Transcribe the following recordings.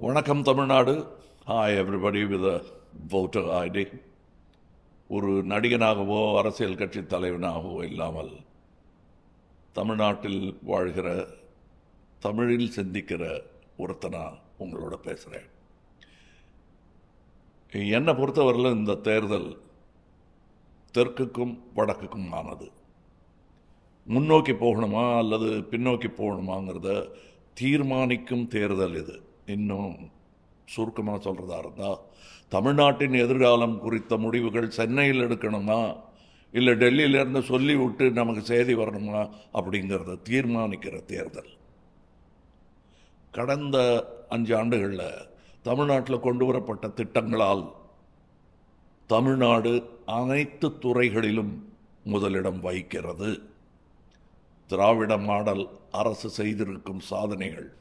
வணக்கம் Tamil Nadu. Hi everybody with voter ID. ஒரு நடிகனாகவோ அரசியல் கட்சி தலைவனாகவோ இல்லாமல் தமிழ்நாட்டில் வாழ்கிற தமிழில் சிந்திக்கிற ஒருத்தனா உங்களோட பேசுகிறேன். என்னை பொறுத்தவரையில் இந்த தேர்தல் தெற்குக்கும் வடக்குக்கும் ஆனது. முன்னோக்கி போகணுமா அல்லது பின்னோக்கி போகணுமாங்கிறத தீர்மானிக்கும் தேர்தல் இது. இன்னும் சுருக்கமாக சொல்கிறதா இருந்தால், தமிழ்நாட்டின் எதிர்காலம் குறித்த முடிவுகள் சென்னையில் எடுக்கணுமா இல்லை டெல்லியிலேருந்து சொல்லி விட்டு நமக்கு செய்தி வரணுமா அப்படிங்கிறத தீர்மானிக்கிற தேர்தல். கடந்த 5 ஆண்டுகளில் தமிழ்நாட்டில் கொண்டு வரப்பட்ட திட்டங்களால் தமிழ்நாடு அனைத்து துறைகளிலும் முதலிடம் வகிக்கிறது. திராவிட மாடல் அரசு செய்திருக்கும் சாதனைகள்,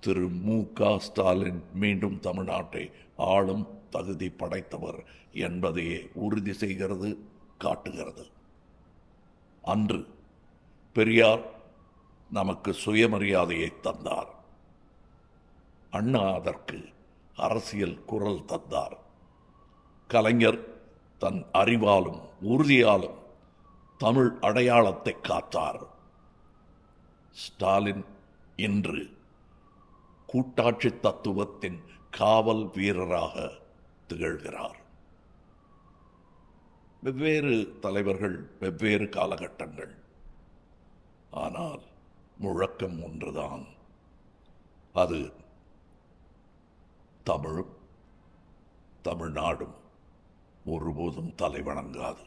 திரு மு.க. ஸ்டாலின் மீண்டும் தமிழ்நாட்டை ஆளும் தகுதி படைத்தவர் என்பதையே உறுதி செய்கிறது, காட்டுகிறது. அன்று பெரியார் நமக்கு சுயமரியாதையை தந்தார். அண்ணா அதற்கு அரசியல் குரல் தந்தார். கலைஞர் தன் அறிவாலும் உறுதியாலும் தமிழ் அடையாளத்தை காத்தார். ஸ்டாலின் இன்று கூட்டாட்சி தத்துவத்தின் காவல் வீரராக திகழ்கிறார். வெவ்வேறு தலைவர்கள், வெவ்வேறு காலகட்டங்கள், ஆனால் முழக்கம் ஒன்றுதான். அது தமிழும் தமிழ்நாடும் ஒருபோதும் தலைவணங்காது.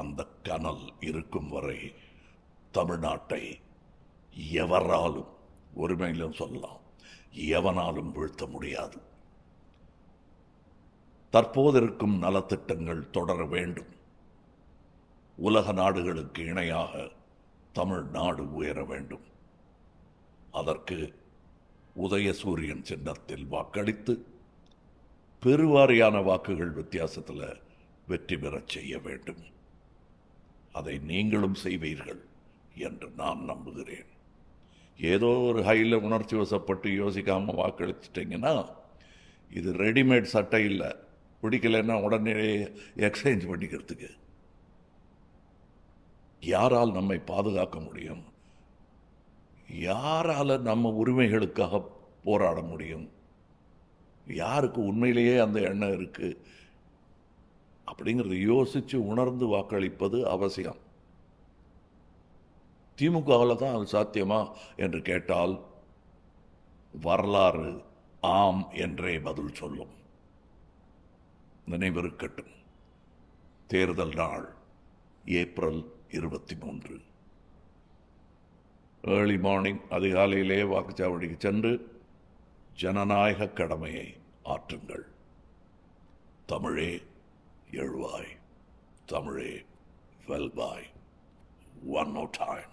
அந்த கனல் இருக்கும் வரை தமிழ்நாட்டை எவராலும், ஒருமையிலும் சொல்லலாம், எவனாலும் வீழ்த்த முடியாது. தற்போது இருக்கும் நலத்திட்டங்கள் தொடர வேண்டும். உலக நாடுகளுக்கு இணையாக தமிழ்நாடு உயர வேண்டும். அதற்கு உதயசூரியன் சின்னத்தில் வாக்களித்து பெருவாரியான வாக்குகள் வித்தியாசத்தில் வெற்றி பெறச் செய்ய வேண்டும். அதை நீங்களும் செய்வீர்கள் என்று நான் நம்புகிறேன். ஏதோ ஒரு ஹையில் உணர்ச்சி வசப்பட்டு யோசிக்காமல் வாக்களிச்சிட்டிங்கன்னா, இது ரெடிமேட் சட்டை இல்லை, பிடிக்கலைன்னா உடனே எக்ஸ்சேஞ்ச் பண்ணிக்கிறதுக்கு. யாரால் நம்மை பாதுகாக்க முடியும்? யாரால் நம்ம உரிமைகளுக்காக போராட முடியும்? யாருக்கு உண்மையிலேயே அந்த எண்ணம் இருக்குது அப்படிங்கிறத யோசித்து உணர்ந்து வாக்களிப்பது அவசியம். திமுகவில் தான் அது சாத்தியமா என்று கேட்டால் வரலாறு ஆம் என்றே பதில் சொல்லும். நினைவிருக்கட்டும், தேர்தல் நாள் ஏப்ரல் 23. ஏர்லி மார்னிங், அதிகாலையிலே வாக்குச்சாவடிக்கு சென்று ஜனநாயக கடமையை ஆற்றுங்கள். தமிழே எழுவாய், தமிழே வெல்வாய். One more time.